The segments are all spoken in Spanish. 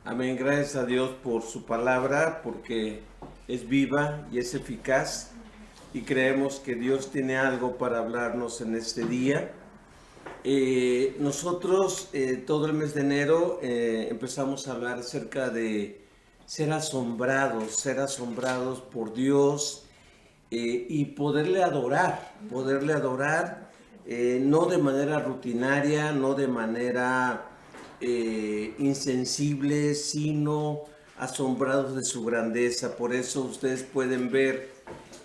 Amén, gracias a Dios por su palabra, porque es viva y es eficaz y creemos que Dios tiene algo para hablarnos en este día. Nosotros todo el mes de enero empezamos a hablar acerca de ser asombrados por Dios y poderle adorar no de manera rutinaria, no de manera insensibles, sino asombrados de su grandeza. Por eso ustedes pueden ver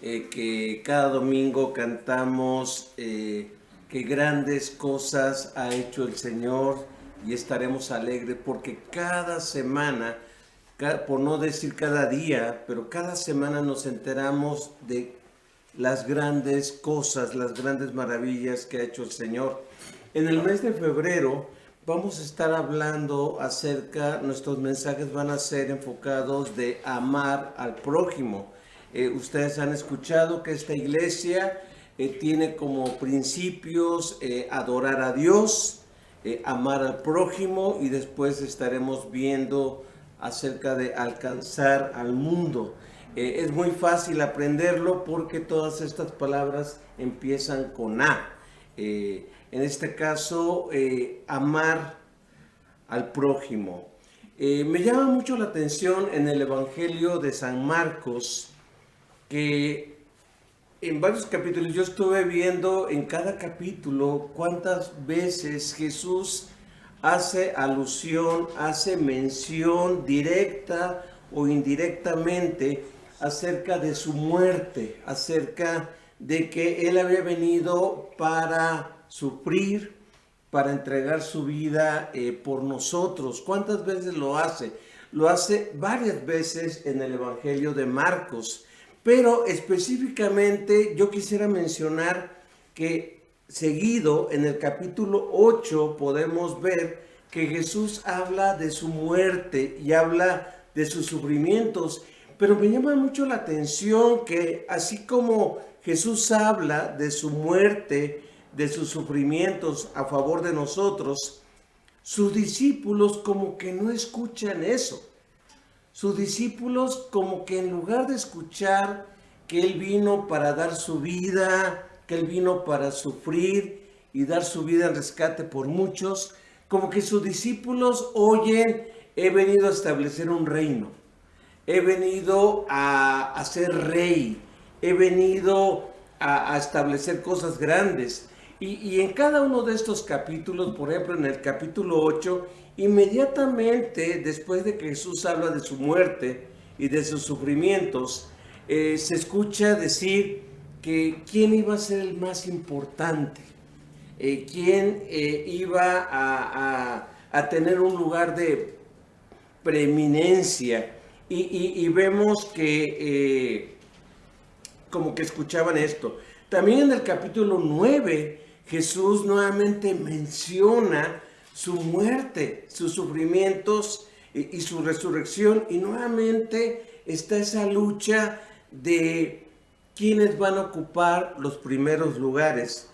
que cada domingo cantamos qué grandes cosas ha hecho el Señor y estaremos alegres porque cada semana, por no decir cada día, pero cada semana nos enteramos de las grandes cosas, las grandes maravillas que ha hecho el Señor. En el mes de febrero vamos a estar hablando nuestros mensajes van a ser enfocados de amar al prójimo. Ustedes han escuchado que esta iglesia tiene como principios adorar a Dios, amar al prójimo y después estaremos viendo acerca de alcanzar al mundo. Es muy fácil aprenderlo porque todas estas palabras empiezan con A. En este caso, amar al prójimo. Me llama mucho la atención en el Evangelio de San Marcos que en varios capítulos yo estuve viendo en cada capítulo cuántas veces Jesús hace alusión, hace mención directa o indirectamente acerca de su muerte, acerca de que Él había venido para sufrir, para entregar su vida por nosotros. ¿Cuántas veces lo hace? Lo hace varias veces en el Evangelio de Marcos, pero específicamente yo quisiera mencionar que seguido en el capítulo 8 podemos ver que Jesús habla de su muerte y habla de sus sufrimientos, pero me llama mucho la atención que así como Jesús habla de su muerte, de sus sufrimientos a favor de nosotros, sus discípulos como que no escuchan eso. Sus discípulos como que en lugar de escuchar que Él vino para dar su vida, que Él vino para sufrir y dar su vida en rescate por muchos, como que sus discípulos oyen, he venido a establecer un reino, he venido a ser rey, he venido a establecer cosas grandes. Y en cada uno de estos capítulos, por ejemplo en el capítulo 8, inmediatamente después de que Jesús habla de su muerte y de sus sufrimientos, se escucha decir que quién iba a ser el más importante, quién iba a tener un lugar de preeminencia. Y vemos que como que escuchaban esto. También en el capítulo 9, Jesús nuevamente menciona su muerte, sus sufrimientos y su resurrección. Y nuevamente está esa lucha de quiénes van a ocupar los primeros lugares.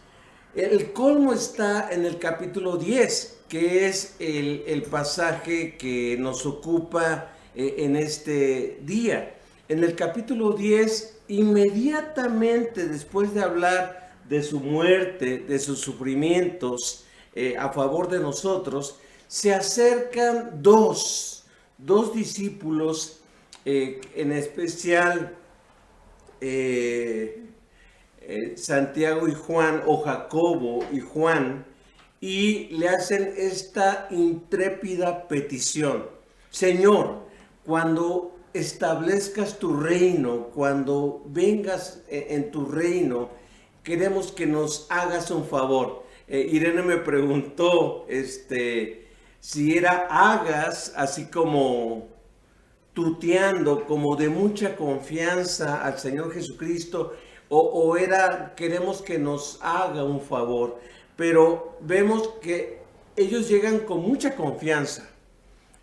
El colmo está en el capítulo 10, que es el pasaje que nos ocupa en este día. En el capítulo 10, inmediatamente después de hablar de su muerte, de sus sufrimientos a favor de nosotros, se acercan dos discípulos, en especial Santiago y Juan, o Jacobo y Juan, y le hacen esta intrépida petición: Señor, cuando establezcas tu reino, cuando vengas en tu reino, queremos que nos hagas un favor. Irene me preguntó si era hagas, así como tuteando, como de mucha confianza al Señor Jesucristo, o era queremos que nos haga un favor. Pero vemos que ellos llegan con mucha confianza.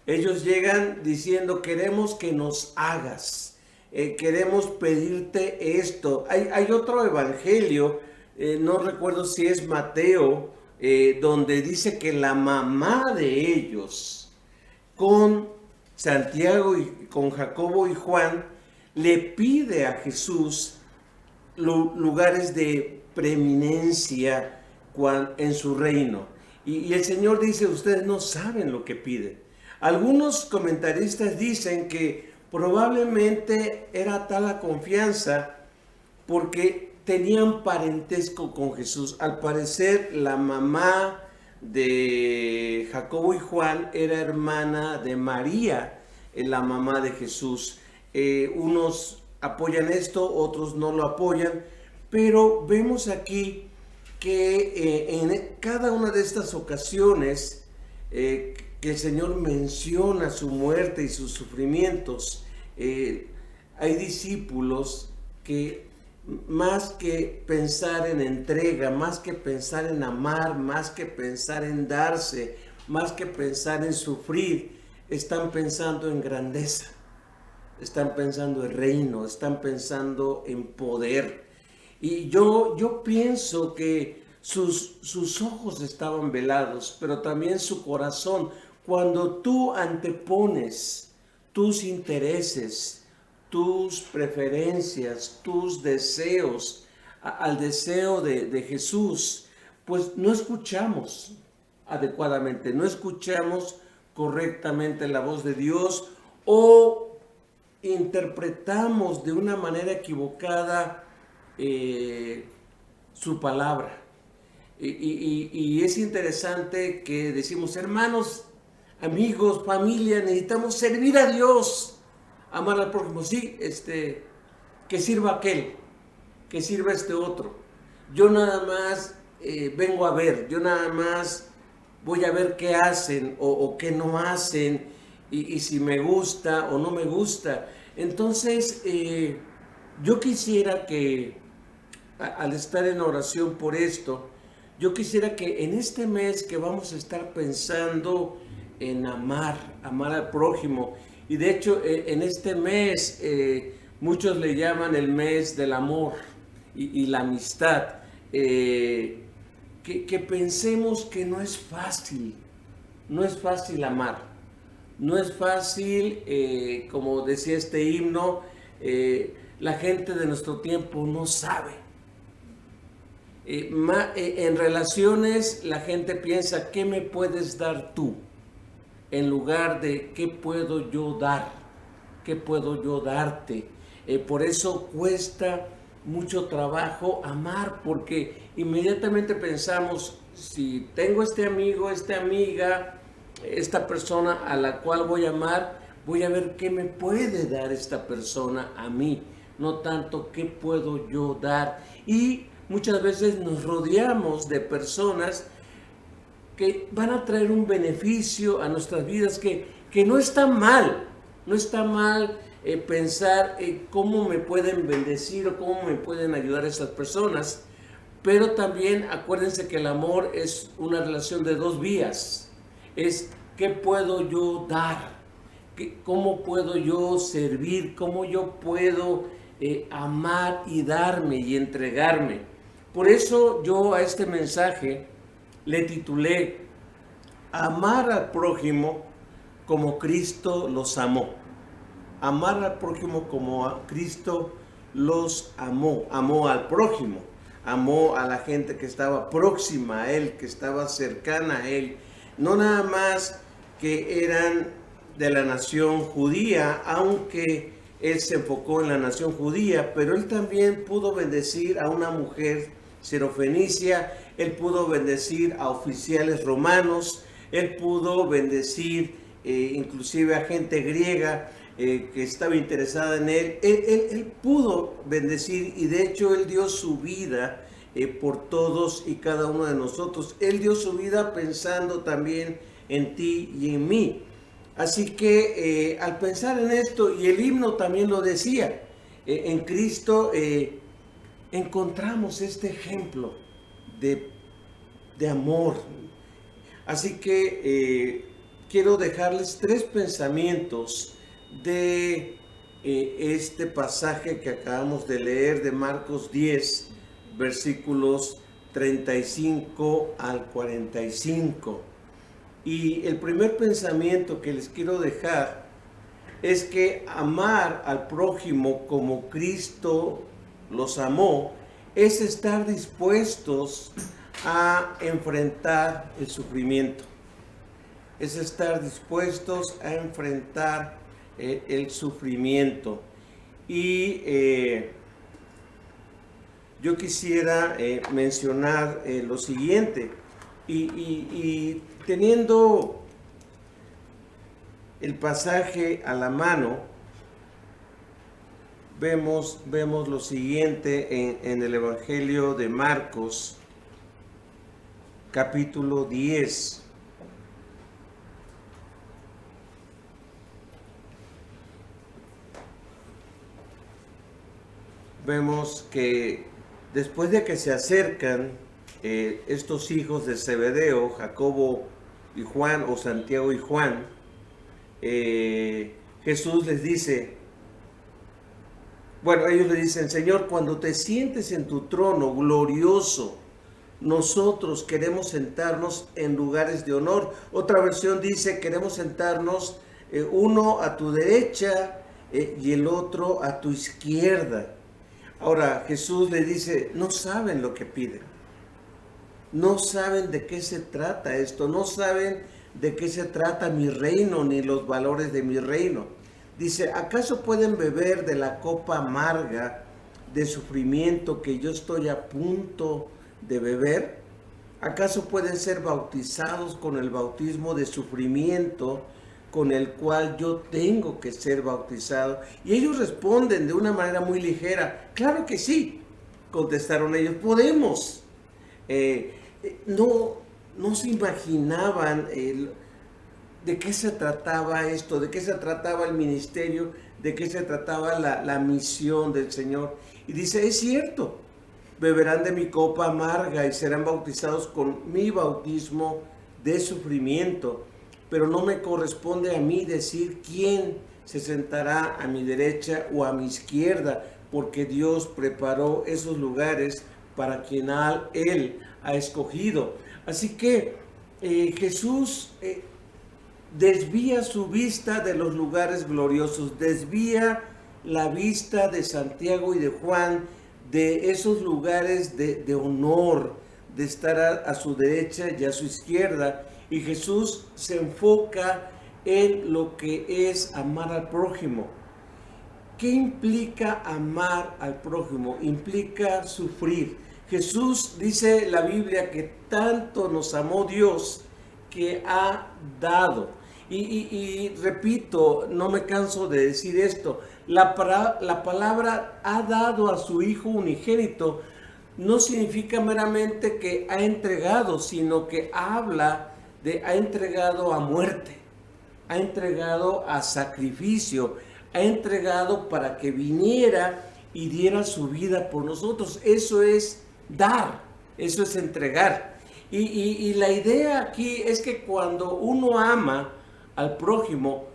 Ellos llegan diciendo, queremos que nos hagas, queremos pedirte esto. Hay otro evangelio, no recuerdo si es Mateo, donde dice que la mamá de ellos, con Santiago y con Jacobo y Juan le pide a Jesús lugares de preeminencia en su reino. Y el Señor dice, ustedes no saben lo que piden. Algunos comentaristas dicen que probablemente era tal la confianza porque tenían parentesco con Jesús. Al parecer, la mamá de Jacobo y Juan era hermana de María, la mamá de Jesús. Unos apoyan esto, otros no lo apoyan, pero vemos aquí que en cada una de estas ocasiones que el Señor menciona su muerte y sus sufrimientos, hay discípulos que más que pensar en entrega, más que pensar en amar, más que pensar en darse, más que pensar en sufrir, están pensando en grandeza, están pensando en reino, están pensando en poder. Y yo pienso que sus ojos estaban velados, pero también su corazón. Cuando tú antepones tus intereses, tus preferencias, tus deseos al deseo de Jesús, pues no escuchamos adecuadamente, no escuchamos correctamente la voz de Dios o interpretamos de una manera equivocada su palabra. Y es interesante que decimos, hermanos, amigos, familia, necesitamos servir a Dios, amar al prójimo. Sí, que sirva aquel, que sirva este otro. Yo nada más vengo a ver, yo nada más voy a ver qué hacen o qué no hacen y si me gusta o no me gusta. Entonces, yo quisiera que al estar en oración por esto, yo quisiera que en este mes que vamos a estar pensando en amar al prójimo, y de hecho en este mes muchos le llaman el mes del amor y la amistad, que pensemos que no es fácil amar, no es fácil, como decía este himno, la gente de nuestro tiempo no sabe. En relaciones la gente piensa, ¿qué me puedes dar tú? En lugar de, ¿qué puedo yo dar? ¿Qué puedo yo darte? Por eso cuesta mucho trabajo amar, porque inmediatamente pensamos, si tengo este amigo, esta amiga, esta persona a la cual voy a amar, voy a ver qué me puede dar esta persona a mí, no tanto qué puedo yo dar. Y muchas veces nos rodeamos de personas que van a traer un beneficio a nuestras vidas, que no está mal, no está mal pensar cómo me pueden bendecir o cómo me pueden ayudar esas personas, pero también acuérdense que el amor es una relación de dos vías, es qué puedo yo dar, cómo puedo yo servir, cómo yo puedo amar y darme y entregarme. Por eso yo a este mensaje le titulé Amar al prójimo como Cristo los amó. Amar al prójimo como Cristo los amó. Amó al prójimo, amó a la gente que estaba próxima a él, que estaba cercana a él. No nada más que eran de la nación judía, aunque él se enfocó en la nación judía, pero él también pudo bendecir a una mujer sirofenicia, él pudo bendecir a oficiales romanos, él pudo bendecir inclusive a gente griega que estaba interesada en él. Él pudo bendecir, y de hecho él dio su vida por todos y cada uno de nosotros. Él dio su vida pensando también en ti y en mí. Así que al pensar en esto, y el himno también lo decía, en Cristo encontramos este ejemplo de amor. Así que quiero dejarles tres pensamientos de este pasaje que acabamos de leer de Marcos 10, versículos 35 al 45. Y el primer pensamiento que les quiero dejar es que amar al prójimo como Cristo los amó es estar dispuestos a enfrentar el sufrimiento. Es estar dispuestos a enfrentar el sufrimiento. Y yo quisiera mencionar lo siguiente, y teniendo el pasaje a la mano, vemos lo siguiente en el Evangelio de Marcos, capítulo 10. Vemos que después de que se acercan estos hijos de Zebedeo, Jacobo y Juan, o Santiago y Juan, Jesús les dice, bueno, ellos le dicen, Señor, cuando te sientes en tu trono glorioso, nosotros queremos sentarnos en lugares de honor. Otra versión dice, queremos sentarnos uno a tu derecha y el otro a tu izquierda. Ahora Jesús le dice, no saben lo que piden. No saben de qué se trata esto. No saben de qué se trata mi reino ni los valores de mi reino. Dice, ¿acaso pueden beber de la copa amarga de sufrimiento que yo estoy a punto de beber? ¿Acaso pueden ser bautizados con el bautismo de sufrimiento con el cual yo tengo que ser bautizado? Y ellos responden de una manera muy ligera, claro que sí, contestaron ellos, podemos. No se imaginaban de qué se trataba esto, de qué se trataba el ministerio, de qué se trataba la misión del Señor. Y dice, es cierto, beberán de mi copa amarga y serán bautizados con mi bautismo de sufrimiento, pero no me corresponde a mí decir quién se sentará a mi derecha o a mi izquierda, porque Dios preparó esos lugares para quien Él ha escogido. Así que Jesús desvía su vista de los lugares gloriosos, desvía la vista de Santiago y de Juan de esos lugares de honor, de estar a su derecha y a su izquierda, y Jesús se enfoca en lo que es amar al prójimo. ¿Qué implica amar al prójimo? Implica sufrir. Jesús, dice la Biblia, que tanto nos amó Dios que ha dado. Y repito, no me canso de decir esto, la palabra ha dado a su Hijo unigénito no significa meramente que ha entregado, sino que habla de ha entregado a muerte, ha entregado a sacrificio, ha entregado para que viniera y diera su vida por nosotros. Eso es dar, eso es entregar. Y la idea aquí es que cuando uno ama al prójimo,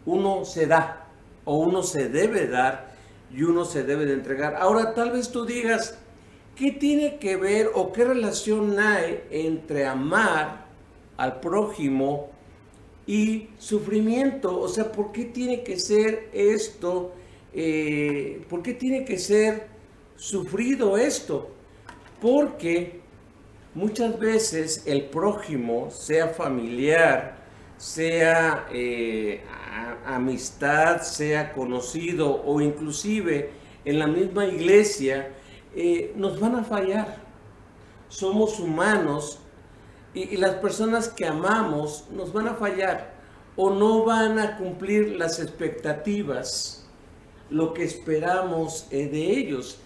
uno se da, o uno se debe dar, y uno se debe de entregar. Ahora, tal vez tú digas, ¿qué tiene que ver o qué relación hay entre amar al prójimo y sufrimiento? O sea, ¿por qué tiene que ser esto? ¿Por qué tiene que ser sufrido esto? Porque muchas veces el prójimo, sea familiar, sea amistad, sea conocido o inclusive en la misma iglesia, nos van a fallar. Somos humanos y las personas que amamos nos van a fallar o no van a cumplir las expectativas, lo que esperamos de ellos.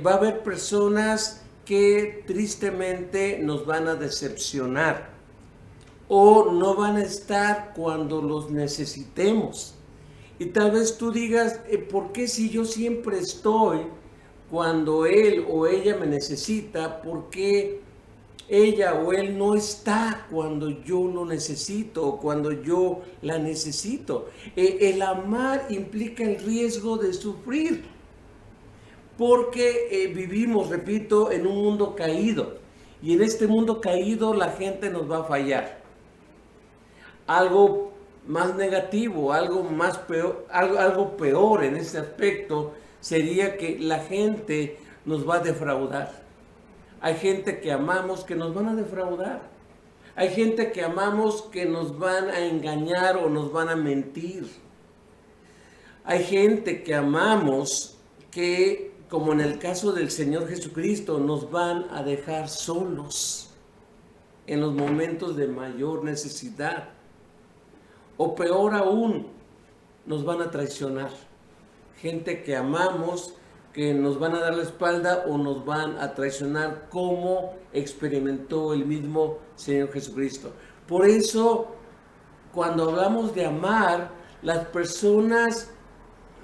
Va a haber personas que tristemente nos van a decepcionar o no van a estar cuando los necesitemos. Y tal vez tú digas, ¿por qué si yo siempre estoy cuando él o ella me necesita? ¿Por qué ella o él no está cuando yo lo necesito o cuando yo la necesito? El amar implica el riesgo de sufrir, porque vivimos, repito, en un mundo caído, y en este mundo caído la gente nos va a fallar. Algo más negativo, algo más peor, algo peor en este aspecto sería que la gente nos va a defraudar. Hay gente que amamos que nos van a defraudar. Hay gente que amamos que nos van a engañar o nos van a mentir. Hay gente que amamos que, como en el caso del Señor Jesucristo, nos van a dejar solos en los momentos de mayor necesidad. O peor aún, nos van a traicionar. Gente que amamos, que nos van a dar la espalda o nos van a traicionar, como experimentó el mismo Señor Jesucristo. Por eso, cuando hablamos de amar, las personas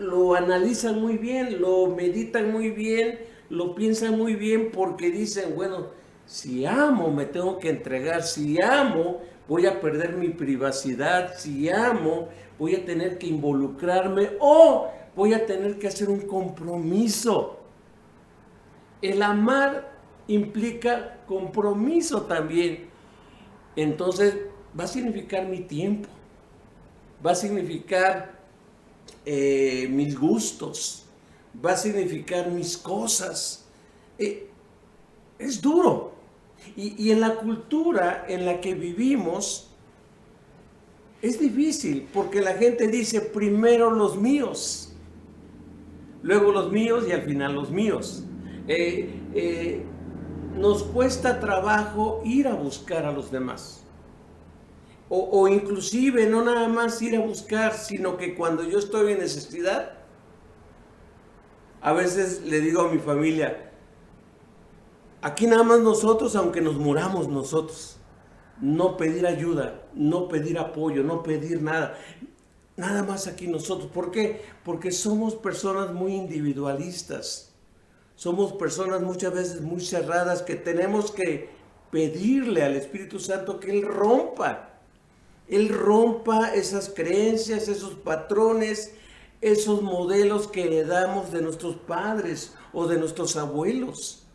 lo analizan muy bien, lo meditan muy bien, lo piensan muy bien, porque dicen, bueno, si amo me tengo que entregar, si amo voy a perder mi privacidad, si amo voy a tener que involucrarme o voy a tener que hacer un compromiso. El amar implica compromiso también. Entonces va a significar mi tiempo, va a significar mis gustos, va a significar mis cosas. Es duro. Y en la cultura en la que vivimos es difícil, porque la gente dice primero los míos, luego los míos y al final los míos. Nos cuesta trabajo ir a buscar a los demás. O inclusive no nada más ir a buscar, sino que cuando yo estoy en necesidad, a veces le digo a mi familia, aquí nada más nosotros, aunque nos muramos nosotros, no pedir ayuda, no pedir apoyo, no pedir nada. Nada más aquí nosotros. ¿Por qué? Porque somos personas muy individualistas. Somos personas muchas veces muy cerradas, que tenemos que pedirle al Espíritu Santo que Él rompa esas creencias, esos patrones, esos modelos que heredamos de nuestros padres o de nuestros abuelos.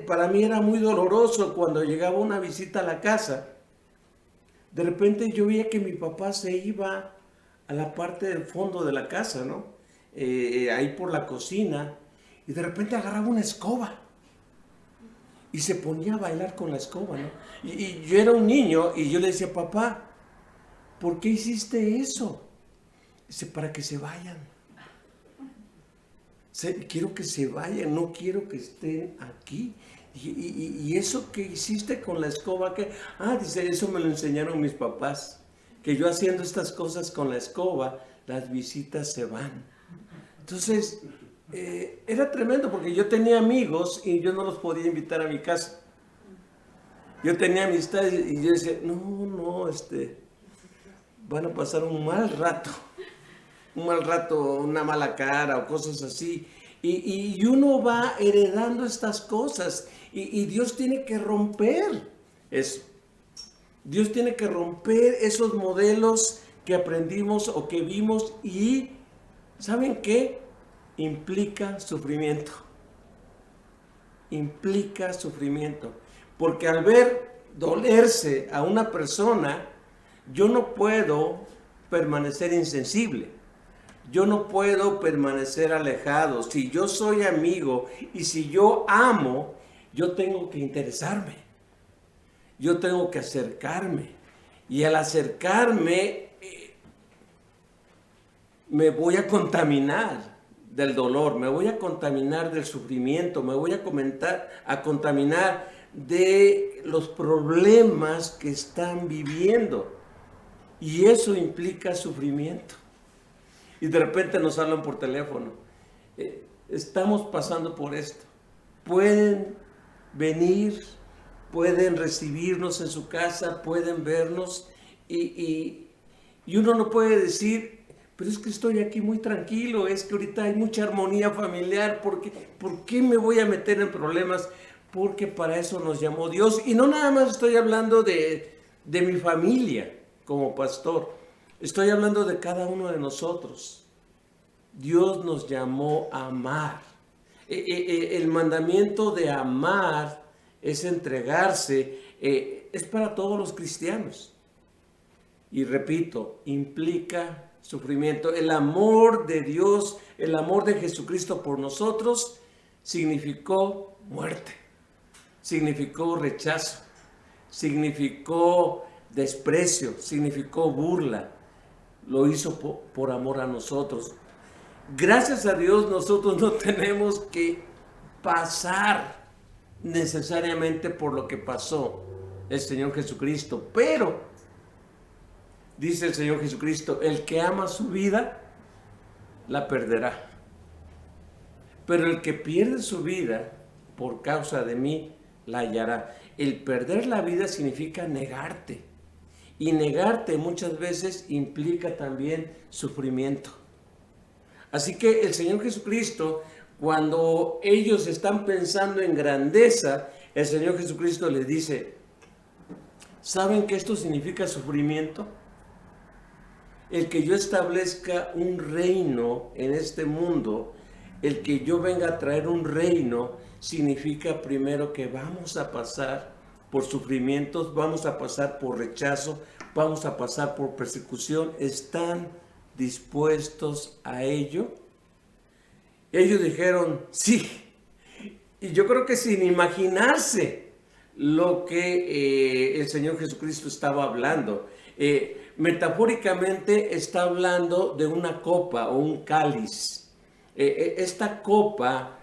Para mí era muy doloroso cuando llegaba una visita a la casa. De repente yo veía que mi papá se iba a la parte del fondo de la casa, ¿no? Ahí por la cocina, y de repente agarraba una escoba y se ponía a bailar con la escoba, ¿no? Y yo era un niño y yo le decía, papá, ¿por qué hiciste eso? Dice, para que se vayan. Quiero que se vayan, no quiero que estén aquí. Y eso que hiciste con la escoba, que dice, eso me lo enseñaron mis papás, que yo haciendo estas cosas con la escoba, las visitas se van. Entonces, era tremendo, porque yo tenía amigos y yo no los podía invitar a mi casa. Yo tenía amistades y yo decía, no, van a pasar un mal rato, una mala cara o cosas así. Y uno va heredando estas cosas y Dios tiene que romper eso. Dios tiene que romper esos modelos que aprendimos o que vimos, y ¿saben qué? Implica sufrimiento. Implica sufrimiento. Porque al ver dolerse a una persona, yo no puedo permanecer insensible. Yo no puedo permanecer alejado. Si yo soy amigo y si yo amo, yo tengo que interesarme. Yo tengo que acercarme. Y al acercarme, me voy a contaminar del dolor, me voy a contaminar del sufrimiento, me voy a contaminar de los problemas que están viviendo. Y eso implica sufrimiento. Y de repente nos hablan por teléfono. Estamos pasando por esto. Pueden venir, pueden recibirnos en su casa, pueden vernos. Y uno no puede decir, pero es que estoy aquí muy tranquilo, es que ahorita hay mucha armonía familiar. ¿Por qué me voy a meter en problemas? Porque para eso nos llamó Dios. Y no nada más estoy hablando de mi familia como pastor. Estoy hablando de cada uno de nosotros. Dios nos llamó a amar. El mandamiento de amar es entregarse. Es para todos los cristianos. Y repito, implica sufrimiento. El amor de Dios, el amor de Jesucristo por nosotros, significó muerte, significó rechazo, significó desprecio, significó burla. Lo hizo por amor a nosotros. Gracias a Dios nosotros no tenemos que pasar necesariamente por lo que pasó el Señor Jesucristo, pero dice el Señor Jesucristo, el que ama su vida la perderá, pero el que pierde su vida por causa de mí la hallará. El perder la vida significa negarte, y negarte muchas veces implica también sufrimiento. Así que el Señor Jesucristo, cuando ellos están pensando en grandeza, el Señor Jesucristo les dice, ¿saben que esto significa sufrimiento? El que yo establezca un reino en este mundo, el que yo venga a traer un reino, significa primero que vamos a pasar por sufrimientos, vamos a pasar por rechazo, vamos a pasar por persecución. ¿Están dispuestos a ello? Ellos dijeron, sí. Y yo creo que sin imaginarse lo que el Señor Jesucristo estaba hablando. Metafóricamente está hablando de una copa o un cáliz. Esta copa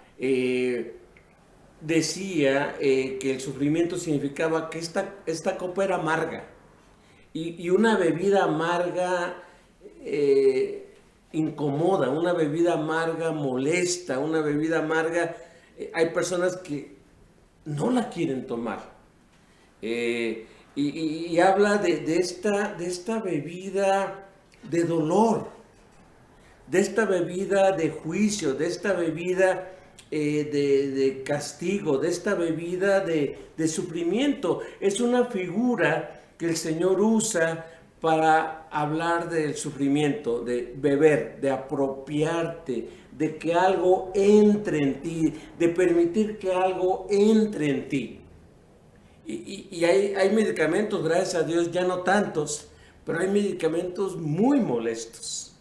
decía que el sufrimiento significaba que esta copa era amarga. Y una bebida amarga incomoda, una bebida amarga molesta, una bebida amarga, hay personas que no la quieren tomar. Y habla de esta bebida de dolor, de esta bebida de juicio, de esta bebida de castigo, de esta bebida de sufrimiento. Es una figura que el Señor usa para hablar del sufrimiento, de beber, de apropiarte, de que algo entre en ti, de permitir que algo entre en ti. Y hay medicamentos, gracias a Dios, ya no tantos, pero hay medicamentos muy molestos.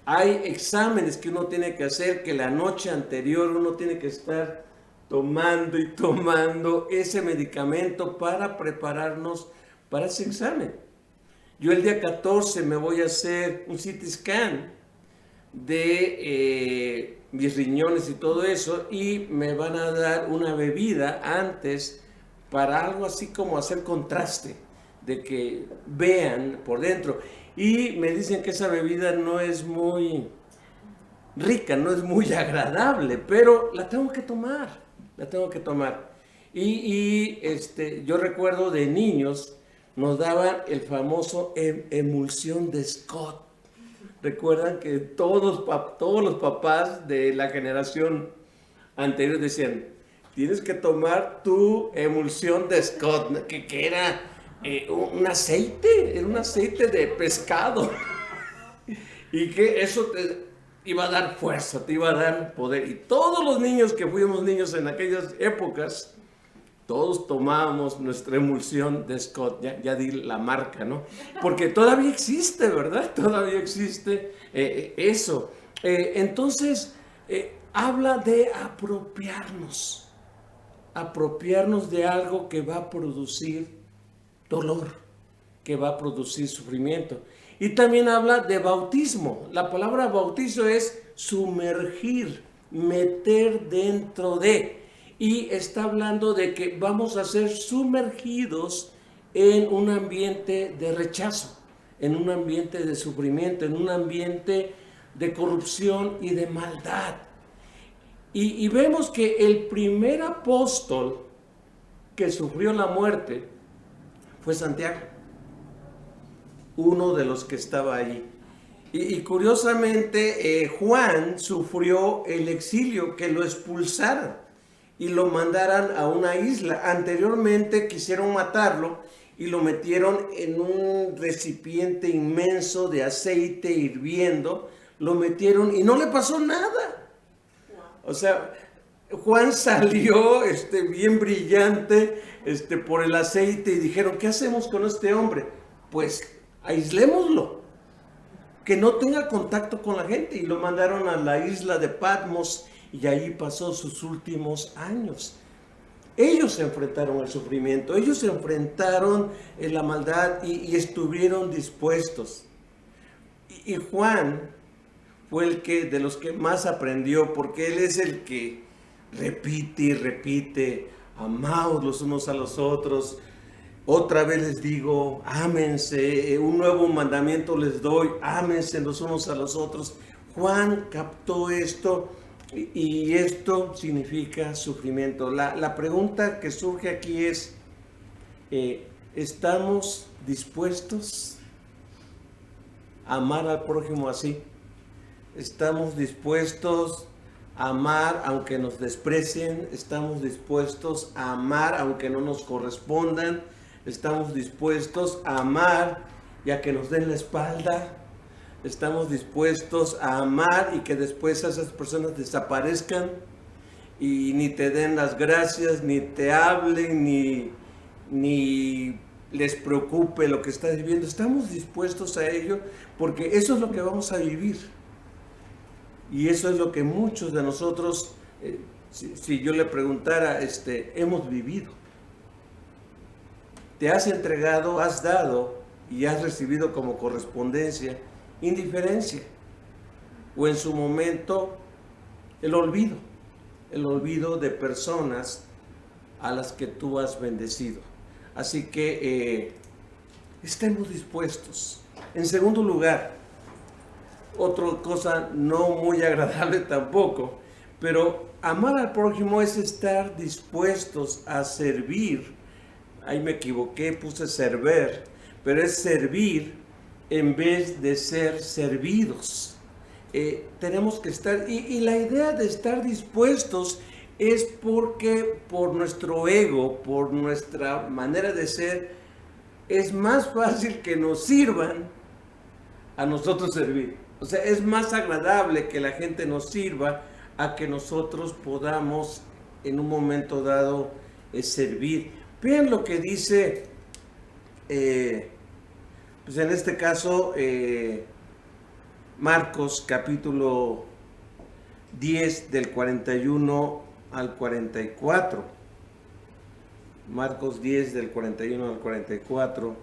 Hay exámenes que uno tiene que hacer, que la noche anterior uno tiene que estar tomando y tomando ese medicamento para prepararnos para ese examen. Yo el día 14 me voy a hacer un CT scan de mis riñones y todo eso, y me van a dar una bebida antes para algo así como hacer contraste, de que vean por dentro. Y me dicen que esa bebida no es muy rica, no es muy agradable, pero la tengo que tomar, la tengo que tomar. Yo recuerdo de niños nos daban el famoso emulsión de Scott. Recuerdan que todos los papás de la generación anterior decían, tienes que tomar tu emulsión de Scott, que era un aceite, era un aceite de pescado. Y que eso te iba a dar fuerza, te iba a dar poder. Y todos los niños que fuimos niños en aquellas épocas, todos tomábamos nuestra emulsión de Scott, ya di la marca, ¿no? Porque todavía existe, ¿verdad? Todavía existe eso. Entonces, habla de apropiarnos de algo que va a producir dolor, que va a producir sufrimiento. Y también habla de bautismo. La palabra bautizo es sumergir, meter dentro de. Y está hablando de que vamos a ser sumergidos en un ambiente de rechazo, en un ambiente de sufrimiento, en un ambiente de corrupción y de maldad. Y vemos que el primer apóstol que sufrió la muerte fue Santiago, uno de los que estaba allí. Y curiosamente Juan sufrió el exilio, que lo expulsaran y lo mandaran a una isla. Anteriormente quisieron matarlo y lo metieron en un recipiente inmenso de aceite hirviendo, lo metieron y no le pasó nada. O sea, Juan salió bien brillante por el aceite y dijeron, ¿qué hacemos con este hombre? Pues aislémoslo, que no tenga contacto con la gente. Y lo mandaron a la isla de Patmos y ahí pasó sus últimos años. Ellos se enfrentaron al sufrimiento, ellos se enfrentaron en la maldad y estuvieron dispuestos. Y Juan fue el que de los que más aprendió, porque él es el que repite y repite: amaos los unos a los otros. Otra vez les digo, ámense, un nuevo mandamiento les doy, ámense los unos a los otros. Juan captó esto y esto significa sufrimiento. La pregunta que surge aquí es, ¿estamos dispuestos a amar al prójimo así? ¿Estamos dispuestos a amar aunque nos desprecien? ¿Estamos dispuestos a amar aunque no nos correspondan? ¿Estamos dispuestos a amar y a que nos den la espalda? ¿Estamos dispuestos a amar y que después esas personas desaparezcan y ni te den las gracias, ni te hablen, ni les preocupe lo que estás viviendo? ¿Estamos dispuestos a ello? Porque eso es lo que vamos a vivir. Y eso es lo que muchos de nosotros, si yo le preguntara, hemos vivido. Te has entregado, has dado y has recibido como correspondencia indiferencia, o en su momento el olvido de personas a las que tú has bendecido. Así que estemos dispuestos. En segundo lugar, otra cosa no muy agradable tampoco, pero amar al prójimo es estar dispuestos a servir. Ahí me equivoqué, puse servir, pero es servir en vez de ser servidos. Tenemos que estar, y la idea de estar dispuestos es porque por nuestro ego, por nuestra manera de ser, es más fácil que nos sirvan a nosotros servir. O sea, es más agradable que la gente nos sirva a que nosotros podamos en un momento dado servir. Vean lo que dice, pues en este caso, Marcos capítulo 10 del 41 al 44. Marcos 10 del 41 al 44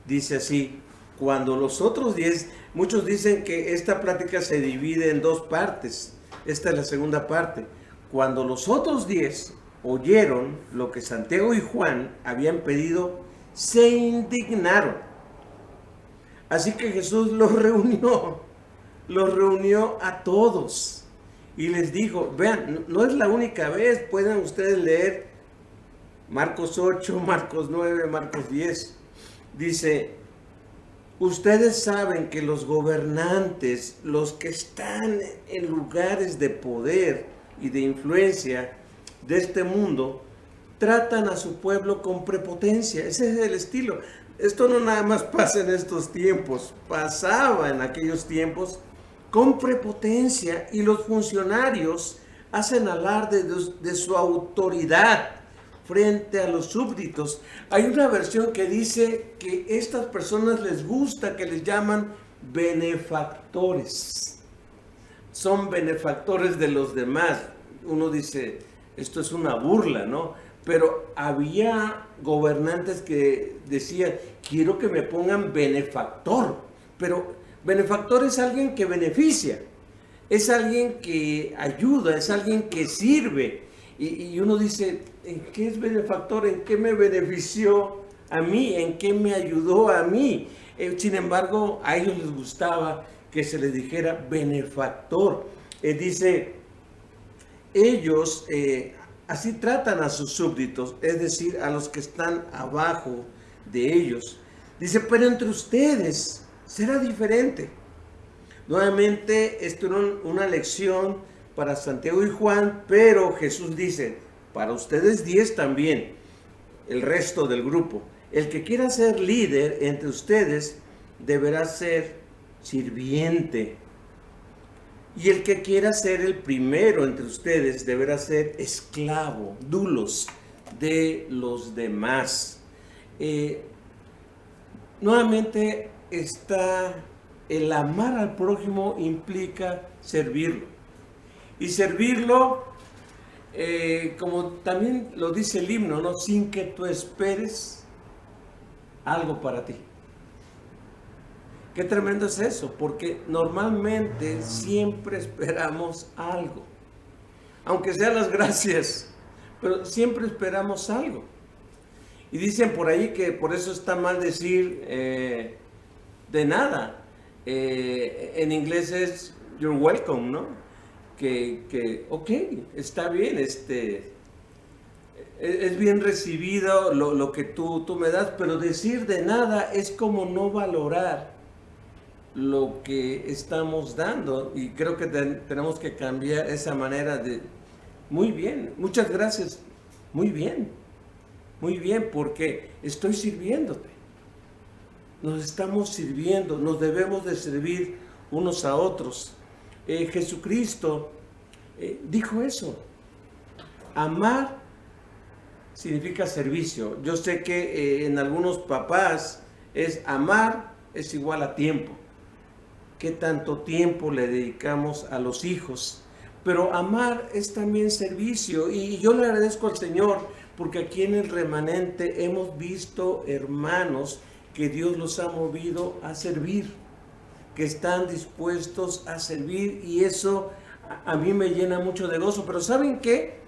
dice así: cuando los otros 10, muchos dicen que esta plática se divide en dos partes. Esta es la segunda parte. Cuando los otros 10 oyeron lo que Santiago y Juan habían pedido, se indignaron. Así que Jesús los reunió a todos y les dijo: vean, no es la única vez, pueden ustedes leer Marcos 8, Marcos 9, Marcos 10. Dice: ustedes saben que los gobernantes, los que están en lugares de poder y de influencia de este mundo, tratan a su pueblo con prepotencia. Ese es el estilo. Esto no nada más pasa en estos tiempos, pasaba en aquellos tiempos con prepotencia, y los funcionarios hacen alarde de su autoridad frente a los súbditos. Hay una versión que dice que estas personas les gusta que les llaman benefactores. Son benefactores de los demás. Uno dice, esto es una burla, ¿no? Pero había gobernantes que decían: quiero que me pongan benefactor. Pero benefactor es alguien que beneficia, es alguien que ayuda, es alguien que sirve. Y uno dice: ¿en qué es benefactor? ¿En qué me benefició a mí? ¿En qué me ayudó a mí? Sin embargo, a ellos les gustaba que se les dijera benefactor. Dice, ellos así tratan a sus súbditos, es decir, a los que están abajo de ellos. Dice, pero entre ustedes será diferente. Nuevamente, esto era una lección para Santiago y Juan, pero Jesús dice, para ustedes 10 también, el resto del grupo. El que quiera ser líder entre ustedes deberá ser sirviente. Y el que quiera ser el primero entre ustedes deberá ser esclavo, dulos, de los demás. Nuevamente, está el amar al prójimo implica servirlo. Y servirlo, como también lo dice el himno, ¿no? Sin que tú esperes algo para ti. Qué tremendo es eso, porque normalmente siempre esperamos algo. Aunque sean las gracias, pero siempre esperamos algo. Y dicen por ahí que por eso está mal decir de nada. En inglés es you're welcome, ¿no? Ok, está bien, es bien recibido lo que tú me das, pero decir de nada es como no valorar lo que estamos dando. Y creo que tenemos que cambiar esa manera de, muy bien, muchas gracias, muy bien, porque estoy sirviéndote. Nos estamos sirviendo, nos debemos de servir unos a otros. Jesucristo dijo eso. Amar significa servicio. Yo sé que en algunos papás es amar es igual a tiempo. ¿Qué tanto tiempo le dedicamos a los hijos? Pero amar es también servicio. Y yo le agradezco al Señor porque aquí en el remanente hemos visto hermanos que Dios los ha movido a servir, que están dispuestos a servir, y eso a mí me llena mucho de gozo. Pero ¿saben qué?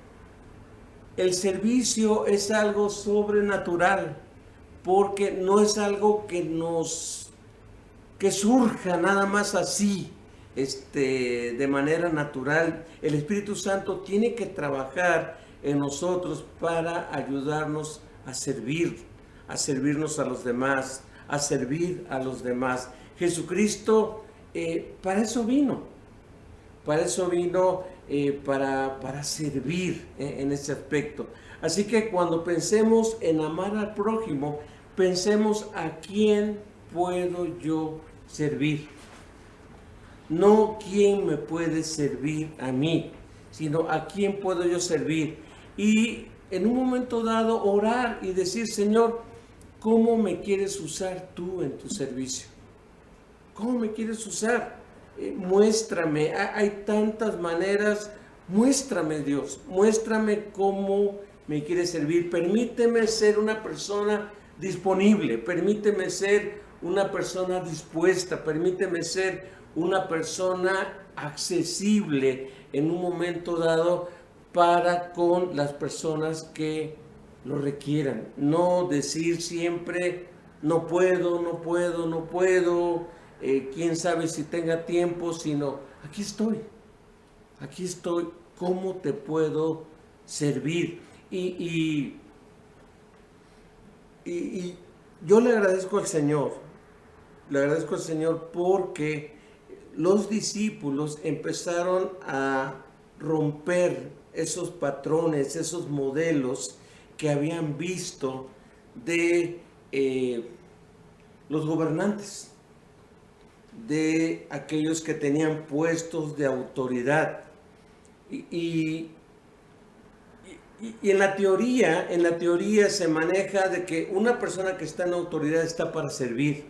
El servicio es algo sobrenatural, porque no es algo que surja nada más así, de manera natural. El Espíritu Santo tiene que trabajar en nosotros para ayudarnos a servir, a servirnos a los demás, a servir a los demás. Jesucristo para eso vino, para servir en ese aspecto. Así que cuando pensemos en amar al prójimo, pensemos a quién puedo yo servir. No quién me puede servir a mí, sino a quién puedo yo servir. Y en un momento dado orar y decir: Señor, ¿cómo me quieres usar tú en tu servicio? ¿Cómo me quieres usar? Muéstrame, hay tantas maneras. Muéstrame, Dios, muéstrame cómo me quieres servir. Permíteme ser una persona disponible, permíteme ser una persona dispuesta, permíteme ser una persona accesible en un momento dado para con las personas que lo requieran. No decir siempre no puedo, quién sabe si tenga tiempo, sino aquí estoy, ¿cómo te puedo servir? Y yo le agradezco al Señor porque los discípulos empezaron a romper esos patrones, esos modelos que habían visto de los gobernantes, de aquellos que tenían puestos de autoridad. Y en la teoría se maneja de que una persona que está en autoridad está para servir,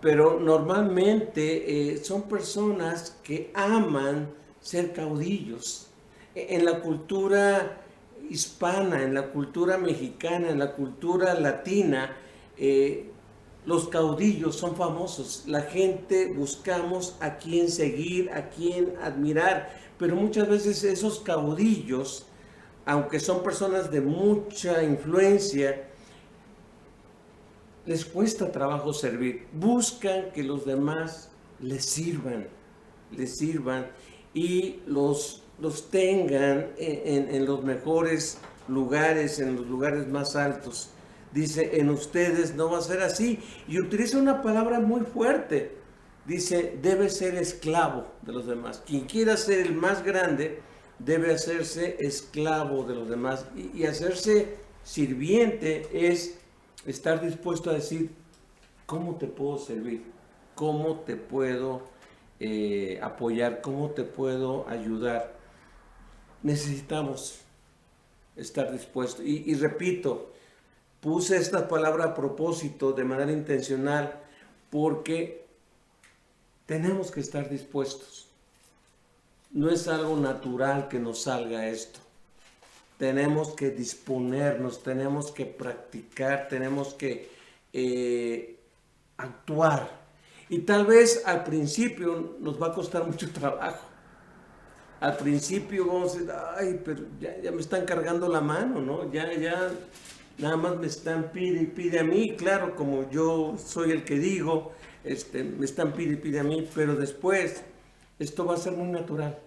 pero normalmente son personas que aman ser caudillos. En la cultura hispana, en la cultura mexicana, en la cultura latina, los caudillos son famosos. La gente buscamos a quién seguir, a quién admirar, pero muchas veces esos caudillos, aunque son personas de mucha influencia, les cuesta trabajo servir. Buscan que los demás les sirvan y los tengan en los mejores lugares, en los lugares más altos. Dice: en ustedes no va a ser así. Y utiliza una palabra muy fuerte. Dice: debe ser esclavo de los demás. Quien quiera ser el más grande debe hacerse esclavo de los demás. Y hacerse sirviente es estar dispuesto a decir: ¿cómo te puedo servir? ¿Cómo te puedo apoyar? ¿Cómo te puedo ayudar? Necesitamos estar dispuestos. Y repito, puse esta palabra a propósito, de manera intencional, porque tenemos que estar dispuestos. No es algo natural que nos salga esto. Tenemos que disponernos, tenemos que practicar, tenemos que actuar. Y tal vez al principio nos va a costar mucho trabajo. Al principio vamos a decir, ay, pero ya me están cargando la mano, ¿no? Ya nada más me están pide y pide a mí. Claro, como yo soy el que digo, me están pide y pide a mí, pero después esto va a ser muy natural,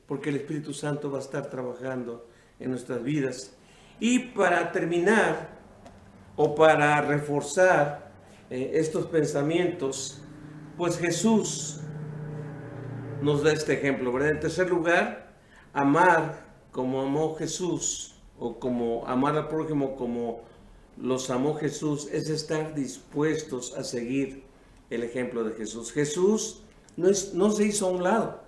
porque el Espíritu Santo va a estar trabajando en nuestras vidas. Y para terminar, o para reforzar estos pensamientos, pues Jesús nos da este ejemplo, ¿verdad? En tercer lugar, amar como amó Jesús, o como amar al prójimo como los amó Jesús, es estar dispuestos a seguir el ejemplo de Jesús. Jesús no se hizo a un lado.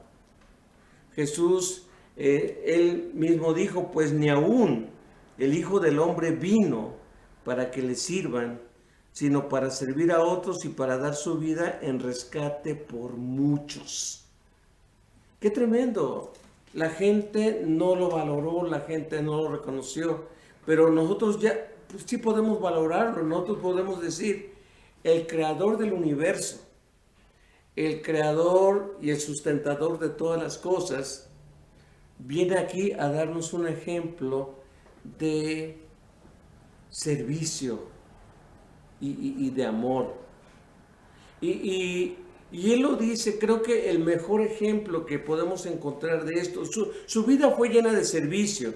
Jesús, él mismo dijo, pues ni aún el Hijo del Hombre vino para que le sirvan, sino para servir a otros y para dar su vida en rescate por muchos. ¡Qué tremendo! La gente no lo valoró, la gente no lo reconoció, pero nosotros ya pues sí podemos valorarlo. Nosotros podemos decir, el creador del universo, el creador y el sustentador de todas las cosas, viene aquí a darnos un ejemplo de servicio y de amor. Y él lo dice, creo que el mejor ejemplo que podemos encontrar de esto, su vida fue llena de servicio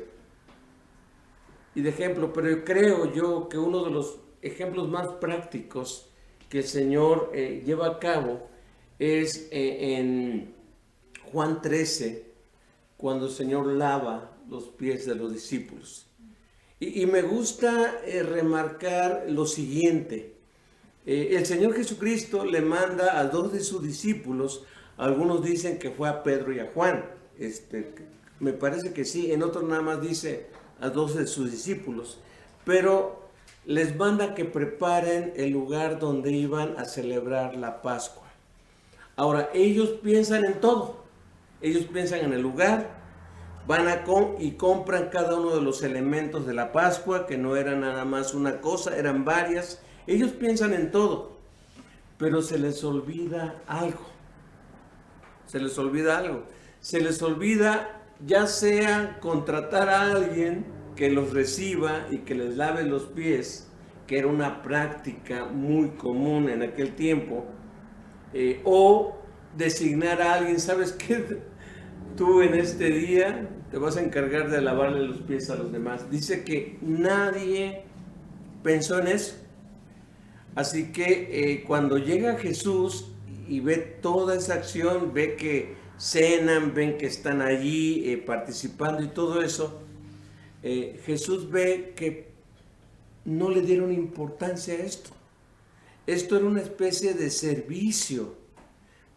y de ejemplo, pero creo yo que uno de los ejemplos más prácticos que el Señor lleva a cabo es en Juan 13, cuando el Señor lava los pies de los discípulos. Y me gusta remarcar lo siguiente. El Señor Jesucristo le manda a dos de sus discípulos, algunos dicen que fue a Pedro y a Juan, me parece que sí, en otros nada más dice a dos de sus discípulos, pero les manda que preparen el lugar donde iban a celebrar la Pascua. Ahora, ellos piensan en todo, ellos piensan en el lugar, van y compran cada uno de los elementos de la Pascua, que no era nada más una cosa, eran varias. Ellos piensan en todo, pero se les olvida algo. Se les olvida algo. Se les olvida ya sea contratar a alguien que los reciba y que les lave los pies, que era una práctica muy común en aquel tiempo, o designar a alguien, ¿sabes qué? Tú en este día te vas a encargar de lavarle los pies a los demás. Dice que nadie pensó en eso. Así que cuando llega Jesús y ve toda esa acción, ve que cenan, ven que están allí participando y todo eso, Jesús ve que no le dieron importancia a esto. Esto era una especie de servicio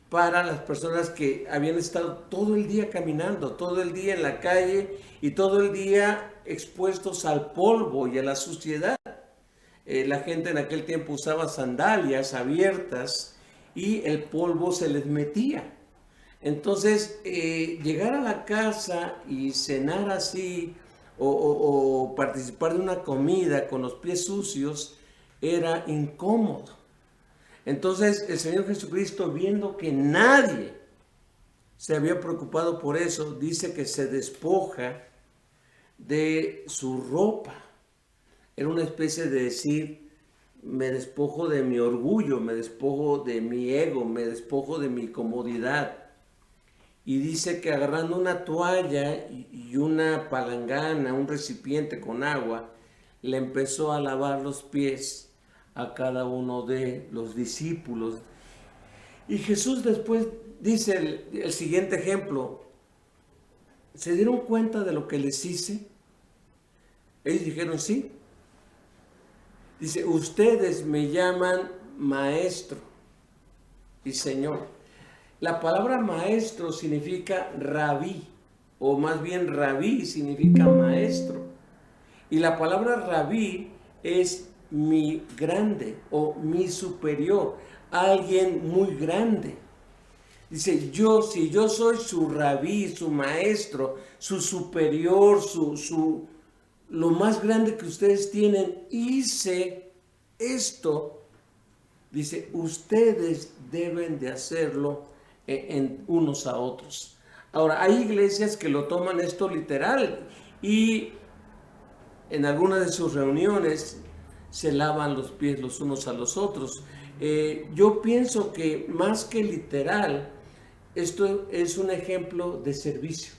para las personas que habían estado todo el día caminando, todo el día en la calle y todo el día expuestos al polvo y a la suciedad. La gente en aquel tiempo usaba sandalias abiertas y el polvo se les metía. Entonces, llegar a la casa y cenar así o participar de una comida con los pies sucios era incómodo. Entonces el Señor Jesucristo, viendo que nadie se había preocupado por eso, dice que se despoja de su ropa. Era una especie de decir, me despojo de mi orgullo, me despojo de mi ego, me despojo de mi comodidad. Y dice que agarrando una toalla y una palangana, un recipiente con agua, le empezó a lavar los pies a cada uno de los discípulos. Y Jesús después dice el siguiente ejemplo. ¿Se dieron cuenta de lo que les hice? Ellos dijeron sí. Dice, ustedes me llaman maestro y señor. La palabra maestro significa rabí, o más bien rabí significa maestro. Y la palabra rabí es mi grande o mi superior, alguien muy grande. Dice, si yo soy su rabí, su maestro, su superior, lo más grande que ustedes tienen, hice esto, dice, ustedes deben de hacerlo en unos a otros. Ahora, hay iglesias que lo toman esto literal y en algunas de sus reuniones se lavan los pies los unos a los otros. Yo pienso que más que literal, esto es un ejemplo de servicio.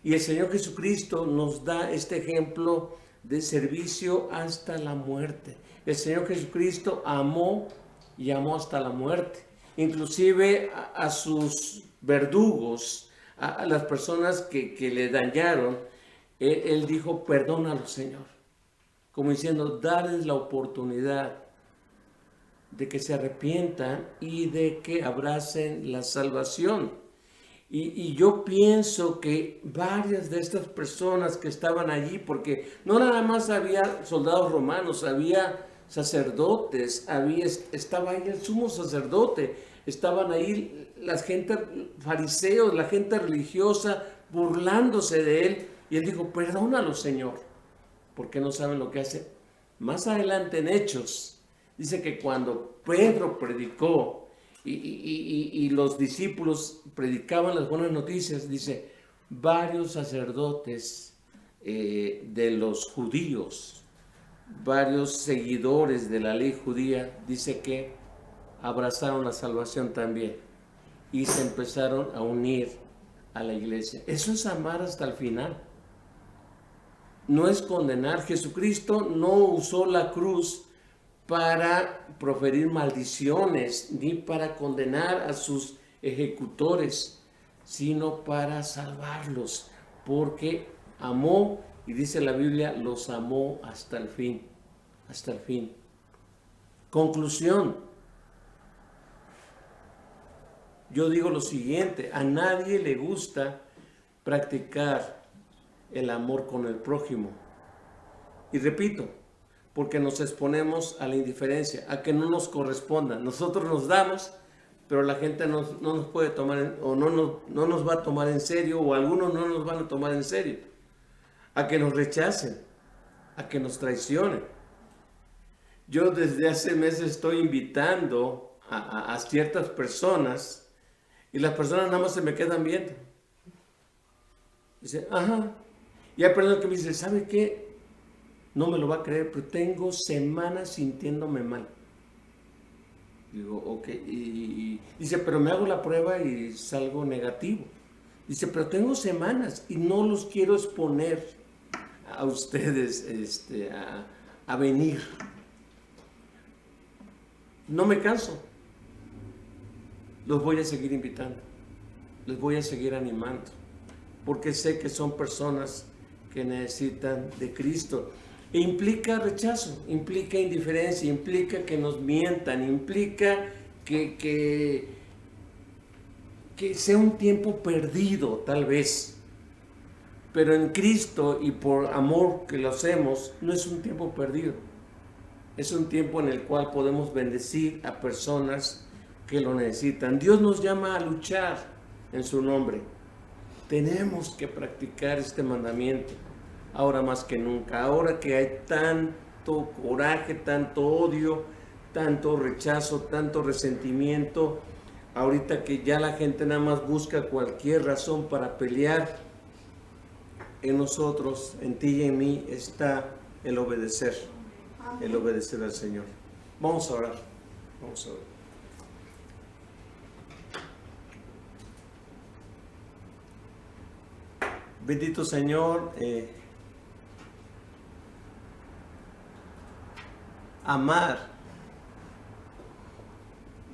Y el Señor Jesucristo nos da este ejemplo de servicio hasta la muerte. El Señor Jesucristo amó y amó hasta la muerte. Inclusive a sus verdugos, a las personas que le dañaron, él dijo, perdónalo, Señor. Como diciendo, darles la oportunidad de que se arrepientan y de que abracen la salvación. Y yo pienso que varias de estas personas que estaban allí, porque no nada más había soldados romanos, había sacerdotes, estaba ahí el sumo sacerdote, estaban ahí la gente fariseos, la gente religiosa burlándose de él, y él dijo, perdónalo, Señor, porque no saben lo que hace. Más adelante en Hechos, dice que cuando Pedro predicó y los discípulos predicaban las buenas noticias, dice, varios sacerdotes de los judíos, varios seguidores de la ley judía, dice que abrazaron la salvación también y se empezaron a unir a la iglesia. Eso es amar hasta el final. No es condenar. Jesucristo no usó la cruz para proferir maldiciones ni para condenar a sus ejecutores, sino para salvarlos, porque amó, y dice la Biblia, los amó hasta el fin, hasta el fin. Conclusión. Yo digo lo siguiente, a nadie le gusta practicar el amor con el prójimo. Y repito, porque nos exponemos a la indiferencia, a que no nos corresponda. Nosotros nos damos, pero la gente no nos puede tomar, o no nos va a tomar en serio, o algunos no nos van a tomar en serio. A que nos rechacen, a que nos traicionen. Yo desde hace meses estoy invitando a ciertas personas, y las personas nada más se me quedan viendo. Dice, ajá. Y hay personas que me dicen, ¿sabe qué? No me lo va a creer, pero tengo semanas sintiéndome mal. Digo, ok. Y dice, pero me hago la prueba y salgo negativo. Dice, pero tengo semanas y no los quiero exponer a ustedes a venir. No me canso. Los voy a seguir invitando. Les voy a seguir animando. Porque sé que son personas que necesitan de Cristo. E implica rechazo, implica indiferencia, implica que nos mientan, implica que sea un tiempo perdido, tal vez. Pero en Cristo y por amor que lo hacemos, no es un tiempo perdido. Es un tiempo en el cual podemos bendecir a personas que lo necesitan. Dios nos llama a luchar en su nombre. Tenemos que practicar este mandamiento. Ahora más que nunca, ahora que hay tanto coraje, tanto odio, tanto rechazo, tanto resentimiento, ahorita que ya la gente nada más busca cualquier razón para pelear, en nosotros, en ti y en mí, está el obedecer al Señor. Vamos a orar, vamos a orar. Bendito Señor, amar.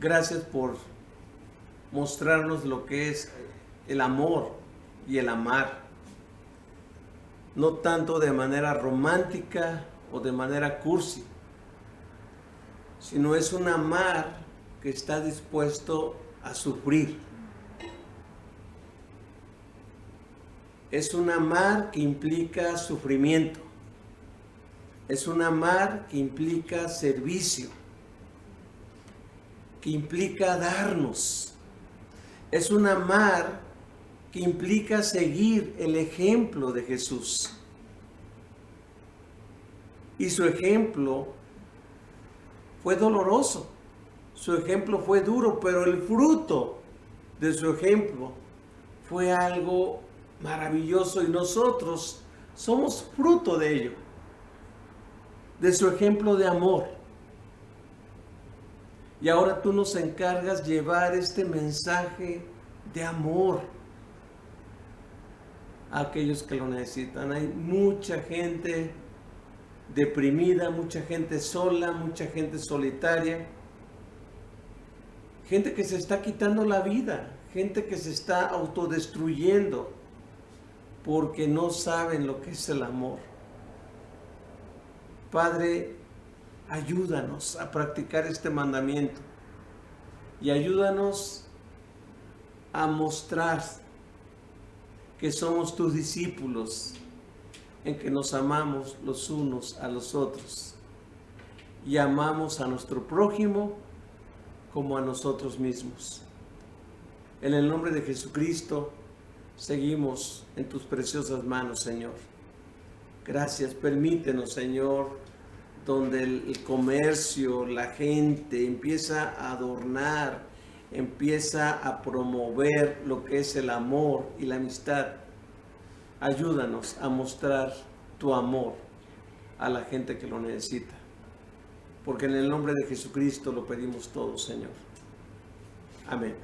Gracias por mostrarnos lo que es el amor y el amar. No tanto de manera romántica o de manera cursi, sino es un amar que está dispuesto a sufrir. Es un amar que implica sufrimiento. Es un amar que implica servicio, que implica darnos. Es un amar que implica seguir el ejemplo de Jesús. Y su ejemplo fue doloroso, su ejemplo fue duro, pero el fruto de su ejemplo fue algo maravilloso y nosotros somos fruto de ello, de su ejemplo de amor. Y ahora tú nos encargas llevar este mensaje de amor a aquellos que lo necesitan. Hay mucha gente deprimida, mucha gente sola, mucha gente solitaria, gente que se está quitando la vida, gente que se está autodestruyendo porque no saben lo que es el amor. Padre, ayúdanos a practicar este mandamiento y ayúdanos a mostrar que somos tus discípulos, en que nos amamos los unos a los otros y amamos a nuestro prójimo como a nosotros mismos. En el nombre de Jesucristo, seguimos en tus preciosas manos, Señor. Gracias, permítenos, Señor, donde el comercio, la gente empieza a adornar, empieza a promover lo que es el amor y la amistad. Ayúdanos a mostrar tu amor a la gente que lo necesita. Porque en el nombre de Jesucristo lo pedimos todo, Señor. Amén.